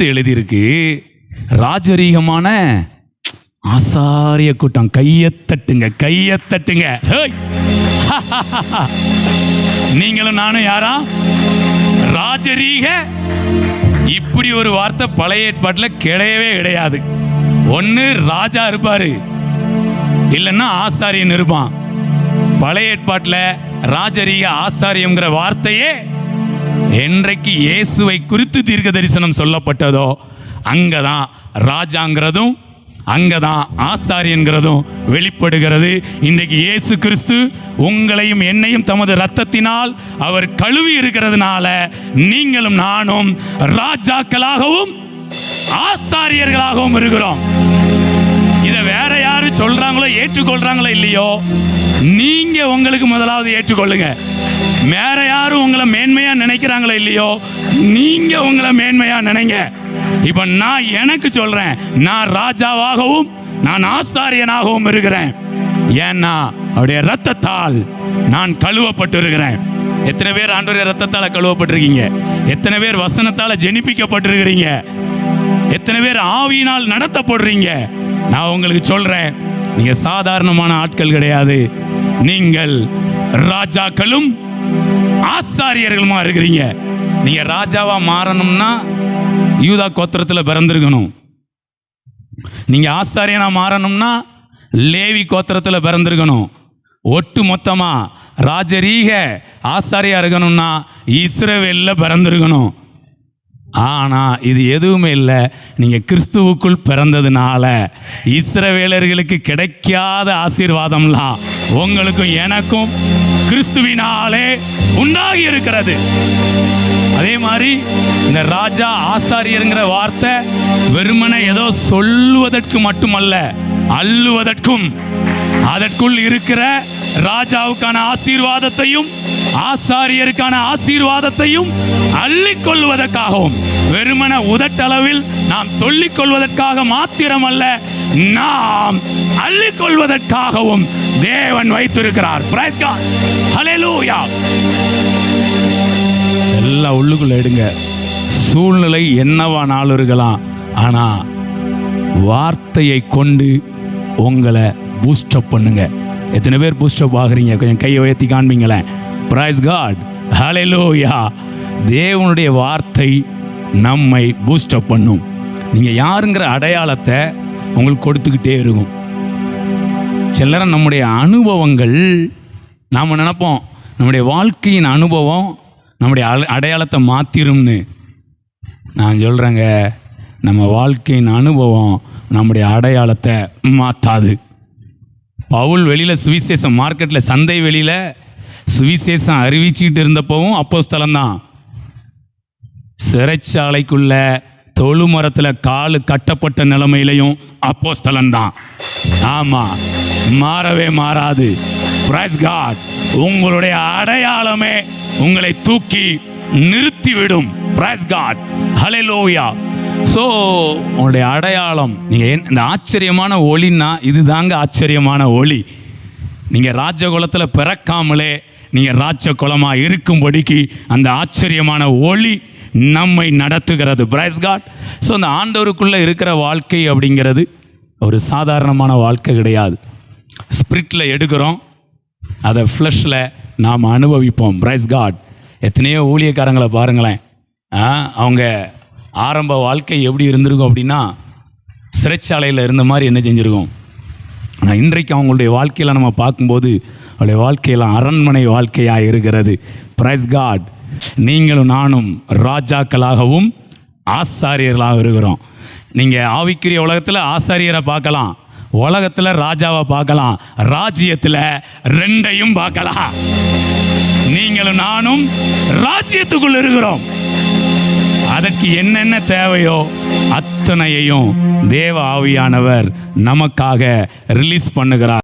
அடுத்து எழுதியிருக்கு, ராஜரீகமான ஆசாரிய கூட்டம். கையத்தட்டுங்க, கையத்தட்டுங்க. நீங்களும் நானும் யாரா? ராஜரீக. இப்படி ஒரு வார்த்தை பழைய ஏற்பாட்டில் கிடையவே கிடையாது. ஒன்னு ராஜா இருப்பாரு, இல்லைன்னா ஆசாரியன் இருப்பான். பழைய ஏற்பாட்டில் ராஜரீக ஆசாரியங்கிற வார்த்தையே என்றைக்கு இயேசுவை குறித்து தீர்க்க தரிசனம் சொல்லப்பட்டதோ அங்கதான் ராஜாங்கிறதும் அங்கதான் ஆசாரியன்கிறதும் வெளிப்படுகிறது. இன்றைக்கு இயேசு கிறிஸ்து உங்களையும் என்னையும் தமது இரத்தத்தினால் அவர் கழுவி இருக்கிறதுனால நீங்களும் நானும் ராஜாக்களாகவும் ஆசாரியர்களாகவும் இருக்கிறோம். இதை வேற யாரு சொல்றாங்களோ ஏற்றுக்கொள்றாங்களோ இல்லையோ, நீங்க உங்களுக்கு முதலாவது ஏற்றுக்கொள்ளுங்க. வேற யாரும் உங்களை மேன்மையா நினைக்கிறாங்களோ இல்லையோ, நீங்க உங்களை மேன்மையா நினைங்க. இப்ப நான் எனக்கு சொல்றேன், நான் ராஜாவாகவும் நான் ஆசாரியனாகவும் இருக்கிறேன். ஏன்னா அவருடைய ரத்தத்தால் நான் கழுவப்பட்டு இருக்கிறேன். எத்தனை பேர் ஆண்டவருடைய ரத்தத்தால கழுவப்பட்டிருக்கீங்க? எத்தனை பேர் வசனத்தால ஜெனிப்பிக்கப்பட்டிருக்கிறீங்க? எத்தனை பேர் ஆவியினால் நடத்தப்படுறீங்க? நான் உங்களுக்கு சொல்றேன், நீங்க சாதாரணமான ஆட்கள் கிடையாது. நீங்கள் ராஜாக்களும் ஆசாரியர்களுமா இருக்கிறீங்க. நீங்க ராஜாவா மாறணும்னா யூதா கோத்திரத்தில் பிறந்திருக்கணும். நீங்க ஆசாரியனா மாறணும்னா லேவி கோத்திரத்தில் பிறந்திருக்கணும். ஒட்டு மொத்தமா ராஜரீக ஆசாரியா இருக்கணும்னா இஸ்ரவேல்ல பிறந்திருக்கணும். ஆனா இது எதுவுமே இல்லை. நீங்க கிறிஸ்துவுக்குள் பிறந்ததுனால இஸ்ரவேலர்களுக்கு கிடைக்காத ஆசீர்வாதம்லாம் உங்களுக்கும் எனக்கும் கிறிஸ்துவினாலே உண்டாகி இருக்கிறது. அதே மாதிரி இந்த ராஜா ஆசாரியங்கிற வார்த்தை வெறுமனே ஏதோ சொல்வதற்கு மட்டுமல்ல, அள்ளுவதற்கும், அதற்குள் இருக்கிற ராஜாவுக்கான ஆசீர்வாதத்தையும் ஆசாரியருக்கான ஆசீர்வாதத்தையும் அள்ளிக்கொள்வதற்காகவும், வெறுமன உதட்டளவில் நாம் சொல்லிக் கொள்வதற்காக மாத்திரமல்ல, நாம் அள்ளிக்கொள்வதற்காகவும் தேவன் வைத்திருக்கிறார். பிரைஸ் காட், ஹல்லேலூயா. எல்லாம் உள்ளுக்குள்ள எடுங்க. சூழ்நிலை என்னவானாலும் இருக்கலாம், ஆனா வார்த்தையை கொண்டு உங்களை பூஸ்டப் பண்ணுங்க. எத்தனை பேர் பூஸ்டப் ஆகுறீங்க? கொஞ்சம் கையை உயர்த்தி காண்பீங்களேன். பிரைஸ் காட், ஹல்லேலூயா. தேவனுடைய வார்த்தை நம்மை பூஸ்டப் பண்ணும். நீங்க யாருங்கிற அடையாளத்தை உங்களுக்கு கொடுத்துக்கிட்டே இருக்கும். சிலரை நம்முடைய அனுபவங்கள், நாம் நினைப்போம் நம்முடைய வாழ்க்கையின் அனுபவம் நம்முடைய அடையாளத்தை மாற்றிரும்னு. நான் சொல்கிறேங்க, நம்ம வாழ்க்கையின் அனுபவம் நம்முடைய அடையாளத்தை மாற்றாது. பவுல் வெளியில் சுவிசேஷம், மார்க்கெட்டில் சந்தை வெளியில் சுவிசேஷம் அறிவிச்சுக்கிட்டு இருந்தப்பவும் அப்போஸ்தலன்தான். சிறைச்சாலைக்குள்ள தொழுமரத்தில் காலு கட்டப்பட்ட நிலைமையிலையும் அப்போஸ்தலன்தான். ஆமாம், மாறவே மாறாது. Praise God. உங்களுடைய அடையாளமே உங்களை தூக்கி நிறுத்திவிடும். Praise God, hallelujah. ஸோ உங்களுடைய அடையாளம், நீங்கள் இந்த ஆச்சரியமான ஒளின்னா இது தாங்க ஆச்சரியமான ஒளி. நீங்கள் ராஜகுலத்தில் பிறக்காமலே நீங்கள் ராஜகுலமாக இருக்கும்படிக்கு அந்த ஆச்சரியமான ஒளி நம்மை நடத்துகிறது. Price God. ஸோ அந்த ஆண்டவருக்குள்ளே இருக்கிற வாழ்க்கை அப்படிங்கிறது ஒரு சாதாரணமான வாழ்க்கை கிடையாது. ஸ்பிரிட்டில் எடுக்கிறோம், அதை ஃப்ளஷில் நாம் அனுபவிப்போம். Praise God. எத்தனையோ ஊழியக்காரங்களை பாருங்களேன், அவங்க ஆரம்ப வாழ்க்கை எப்படி இருந்திருக்கும் அப்படின்னா சிறைச்சாலையில் இருந்த மாதிரி என்ன செஞ்சுருக்கோம். ஆனால் இன்றைக்கு அவங்களுடைய வாழ்க்கையில் நம்ம பார்க்கும்போது அவருடைய வாழ்க்கையெல்லாம் அரண்மனை வாழ்க்கையாக இருக்கிறது. Praise God. நீங்களும் நானும் ராஜாக்களாகவும் ஆசாரியர்களாக இருக்கிறோம். நீங்கள் ஆவிக்குரிய உலகத்தில் ஆசாரியரை பார்க்கலாம், உலகத்தில் ராஜாவை பார்க்கலாம், ராஜ்யத்தில் ரெண்டையும் பார்க்கலாம். நீங்களும் நானும் ராஜ்யத்துக்குள் இருக்கிறோம். அதற்கு என்னென்ன தேவையோ அத்தனையையும் தேவ ஆவியானவர் நமக்காக ரிலீஸ் பண்ணுகிறார்.